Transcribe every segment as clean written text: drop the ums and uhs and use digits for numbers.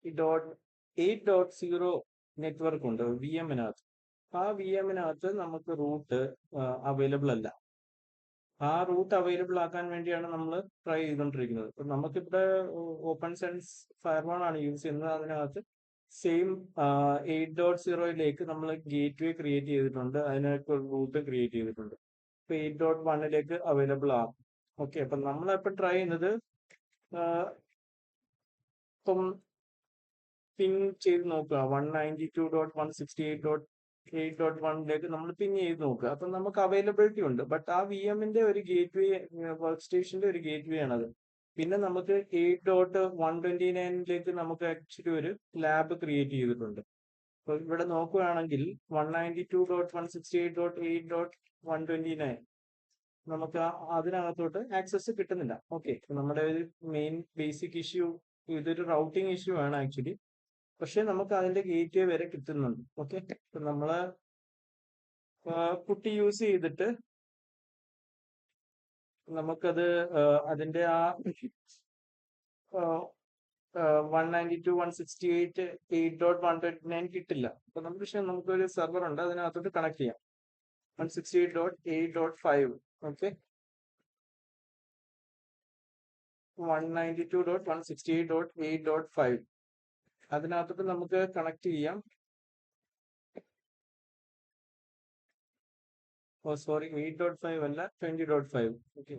ഈ dot 8.0 network ഉണ്ട് V എമ്മിനകത്ത്. ആ വി എമ്മിനകത്ത് നമുക്ക് റൂട്ട് അവൈലബിൾ അല്ല. ആ റൂട്ട് അവൈലബിൾ ആക്കാൻ വേണ്ടിയാണ് നമ്മൾ ട്രൈ ചെയ്തുകൊണ്ടിരിക്കുന്നത്. ഇപ്പൊ നമുക്കിവിടെ ഓപ്പൺ സെൻസ് ഫയർവാൾ ആണ് യൂസ് ചെയ്യുന്നത്. അതിനകത്ത് സെയിം 8.0യിലേക്ക് നമ്മൾ ഗേറ്റ് വേ ക്രിയേറ്റ് ചെയ്തിട്ടുണ്ട്. അതിനൊക്കെ റൂട്ട് ക്രിയേറ്റ് ചെയ്തിട്ടുണ്ട്. ഇപ്പൊ 8.1ലേക്ക് അവൈലബിൾ ആകും. ഓക്കെ, അപ്പൊ നമ്മളിപ്പോ ട്രൈ ചെയ്യുന്നത് ഇപ്പം പിങ് ചെയ്ത് നോക്കുക. 192.168.8.1ലേക്ക് നമ്മൾ പിങ് ചെയ്ത് നോക്കുക. അപ്പൊ നമുക്ക് അവൈലബിലിറ്റി ഉണ്ട്. ബട്ട് ആ വി എമ്മിന്റെ ഒരു ഗേറ്റ് വേ, വർക്ക് സ്റ്റേഷന്റെ ഒരു ഗേറ്റ് വേ ആണത്. പിന്നെ നമുക്ക് 8.129ലേക്ക് നമുക്ക് ആക്ച്വലി ഒരു ലാബ് ക്രിയേറ്റ് ചെയ്തിട്ടുണ്ട്. അപ്പൊ ഇവിടെ നോക്കുകയാണെങ്കിൽ 192.168.8.129 നമുക്ക് അതിനകത്തോട്ട് ആക്സസ് കിട്ടുന്നില്ല. ഓക്കെ, നമ്മുടെ ഒരു മെയിൻ ബേസിക് ഇഷ്യൂ, ഇതൊരു റൗട്ടിങ് ഇഷ്യൂ ആണ് ആക്ച്വലി. പക്ഷെ നമുക്ക് അതിന്റെ ഗേറ്റ് വേ വരെ കിട്ടുന്നുണ്ട്. ഓക്കെ, നമ്മള് കുട്ടി യൂസ് ചെയ്തിട്ട് നമുക്കത് അതിന്റെ ആ 192.168.8.129 കിട്ടില്ല. അപ്പൊ പക്ഷെ നമുക്കൊരു സെർവർ ഉണ്ട്, അതിനകത്തോട്ട് കണക്ട് ചെയ്യാം. 168.8.5. ഓക്കെ, 192.168.8.5 അതിനകത്തോട്ട് നമുക്ക് കണക്ട് ചെയ്യാം. സോറി, 8.5 അല്ല, 20.5. ഓക്കെ,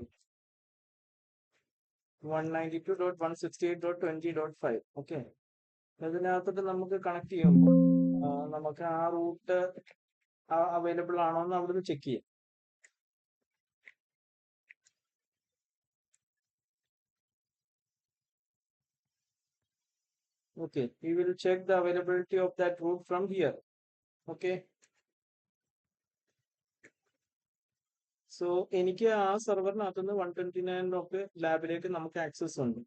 192.168.20.5. ഓക്കെ, അതിനകത്തോട്ട് നമുക്ക് കണക്ട് ചെയ്യുമ്പോൾ നമുക്ക് ആ റൂട്ട് അവൈലബിൾ ആണോ എന്ന് അവിടുന്ന് ചെക്ക് ചെയ്യാം. Okay, we will check the availability of that route from here. Okay. So എനിക്ക് ആ സെർവറിനകത്തുനിന്ന് 129 ലാബിലേക്ക് നമുക്ക് ആക്സസ് ഉണ്ട്.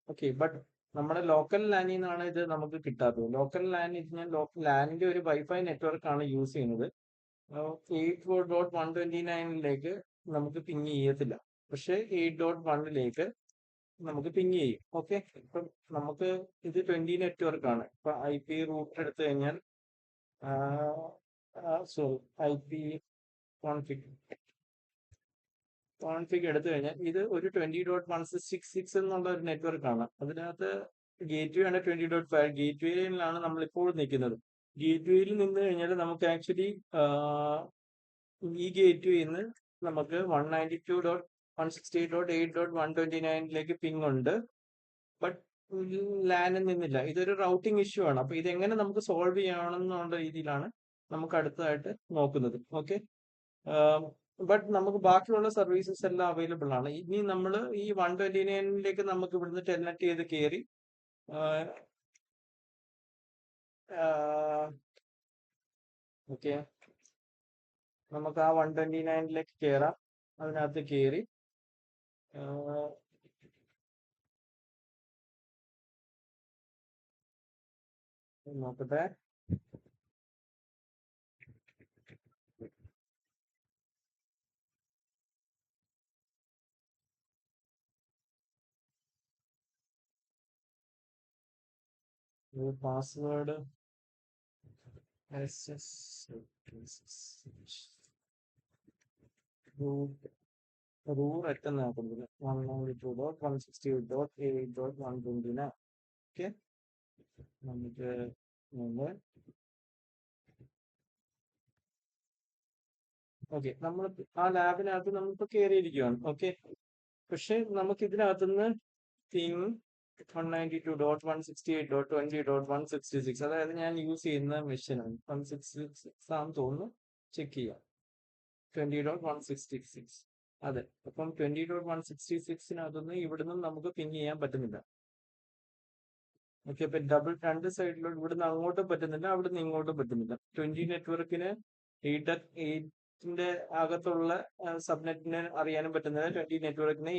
ഓക്കെ, ബട്ട് നമ്മുടെ ലോക്കൽ ലാനിൽ നിന്നാണ് ഇത് നമുക്ക് കിട്ടാത്തത്. ലോക്കൽ ലാൻ ഞാൻ ലാനിന്റെ ഒരു വൈഫൈ നെറ്റ്വർക്ക് ആണ് യൂസ് ചെയ്യുന്നത്. 8.129ലേക്ക് നമുക്ക് പിങ് ചെയ്യത്തില്ല. പക്ഷെ 8.1ലേക്ക് നമുക്ക് പിങ് ചെയ്യും. ഓക്കെ, ഇപ്പം നമുക്ക് ഇത് 20 നെറ്റ്വർക്ക് ആണ്. ഇപ്പൊ ഐ പി റൂട്ട് എടുത്തു കഴിഞ്ഞാൽ സോറി, ഐ പി കോൺഫിഗ് എടുത്തു കഴിഞ്ഞാൽ ഇത് ഒരു 20.166 എന്നുള്ള ഒരു നെറ്റ്വർക്ക് ആണ്. അതിനകത്ത് ഗേറ്റ് വേ ആണ് 20.5. ഗേറ്റ് വേയിലാണ് നമ്മൾ ഇപ്പോൾ നിൽക്കുന്നത്. ഗേറ്റ് വേയിൽ നിന്ന് കഴിഞ്ഞാൽ നമുക്ക് ആക്ച്വലി ഈ ഗേറ്റ് വേന്ന് നമുക്ക് 192.168.8.129ലേക്ക് പിങ് ഉണ്ട്. ബട്ട് ലാനിൽ നിന്നില്ല. ഇതൊരു റൗട്ടിംഗ് ഇഷ്യൂ ആണ്. അപ്പൊ ഇതെങ്ങനെ നമുക്ക് സോൾവ് ചെയ്യണമെന്നുള്ള രീതിയിലാണ് നമുക്ക് അടുത്തതായിട്ട് നോക്കുന്നത്. ഓക്കെ, ബട്ട് നമുക്ക് ബാക്കിയുള്ള സർവീസസ് എല്ലാം അവൈലബിൾ ആണ്. ഇനി നമ്മൾ ഈ 129ലേക്ക് നമുക്ക് ഇവിടുന്ന് ടെൽനെറ്റ് ചെയ്ത് കയറി ഓക്കെ, നമുക്ക് ആ 129ലേക്ക് കയറാം. അതിനകത്ത് കയറി നോക്കട്ടെ. പാസ്വേഡ് റൂട്ട് എത്തുന്ന നോക്കുന്നത് 192.168.8.129. ഓക്കെ, നമുക്ക് ഓക്കെ, നമ്മൾ ആ ലാബിനകത്ത് നമ്മളിപ്പോ കയറിയിരിക്കുകയാണ്. ഓക്കെ, പക്ഷെ നമുക്ക് ഇതിനകത്തുനിന്ന് തിങ് 192.168.20.166, അതായത് ഞാൻ യൂസ് ചെയ്യുന്ന മെഷീനാണ് 166 ആണെന്ന് തോന്നുന്നു. ചെക്ക് ചെയ്യാം. 20.166. അതെ, അപ്പം 20.166നകത്തുനിന്ന് ഇവിടുന്ന് നമുക്ക് പിങ് ചെയ്യാൻ പറ്റുന്നില്ല. ഓക്കെ, അപ്പൊ ഡബിൾ രണ്ട് സൈഡിലോട്ട് ഇവിടുന്ന് അങ്ങോട്ടും പറ്റുന്നില്ല, അവിടുന്ന് ഇങ്ങോട്ടും പറ്റുന്നില്ല. 20 നെറ്റ്വർക്കിന് 8ന്റെ അകത്തുള്ള സബ്നെറ്റിന് അറിയാനും പറ്റുന്നില്ല. 20 നെറ്റ്വർക്കിന്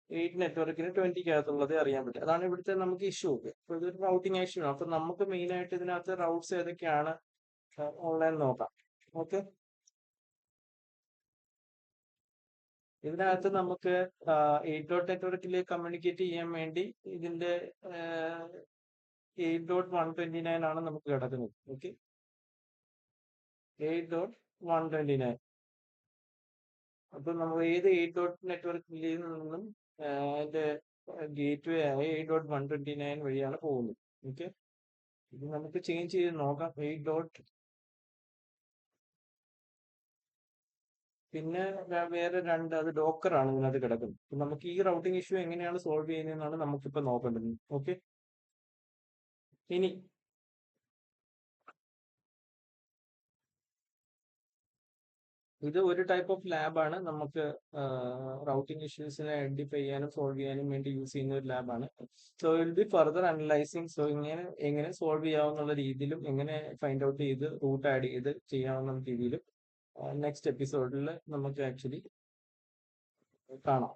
8 നെറ്റ്വർക്കിന് 20ക്കകത്തുള്ളത് അറിയാൻ പറ്റും. അതാണ് ഇവിടുത്തെ നമുക്ക് ഇഷ്യൂ. ഒക്കെ അപ്പൊ ഇതൊരു റൗട്ടിങ് ഇഷ്യൂ ആണ്. അപ്പൊ നമുക്ക് മെയിൻ ആയിട്ട് ഇതിനകത്ത് റൗട്ട്സ് ഏതൊക്കെയാണ് ഓൺലൈൻ നോക്കാം. ഓക്കെ, ഇതിനകത്ത് നമുക്ക് 8 നെറ്റ്വർക്കിലേക്ക് കമ്മ്യൂണിക്കേറ്റ് ചെയ്യാൻ വേണ്ടി ഇതിന്റെ 8.129 ആണ് നമുക്ക് കിടക്കുന്നത്. ഓക്കെ, 8.129. അപ്പൊ നമ്മൾ ഏത് 8 നെറ്റ്വർക്കിൽ നിന്നും അതിന്റെ ഗേറ്റ് വേ ആയ 8.129 വഴിയാണ് പോകുന്നത്. ഓക്കെ, ഇത് നമുക്ക് ചേഞ്ച് ചെയ്ത് നോക്കാം. പിന്നെ വേറെ രണ്ട്, അത് ഡോക്കർ ആണ് ഇതിനകത്ത് കിടക്കുന്നത്. അപ്പൊ നമുക്ക് ഈ റൗട്ടിംഗ് ഇഷ്യൂ എങ്ങനെയാണ് സോൾവ് ചെയ്യുന്നതെന്നാണ് നമുക്കിപ്പോ നോക്കേണ്ടത്. ഓക്കെ, ഇനി ഇത് ഒരു ടൈപ്പ് ഓഫ് ലാബാണ്. നമുക്ക് റൗട്ടിംഗ് ഇഷ്യൂസിനെ ഐഡന്റിഫൈ ചെയ്യാനും സോൾവ് ചെയ്യാനും വേണ്ടി യൂസ് ചെയ്യുന്ന ഒരു ലാബാണ്. So will be further analysing. സോ ഇങ്ങനെ എങ്ങനെ സോൾവ് ചെയ്യാവുന്ന രീതിയിലും എങ്ങനെ ഫൈൻഡ് ഔട്ട് ചെയ്ത് റൂട്ട് ആഡ് ചെയ്ത് ചെയ്യാവുന്ന രീതിയിലും നെക്സ്റ്റ് എപ്പിസോഡിൽ നമുക്ക് ആക്ച്വലി കാണാം.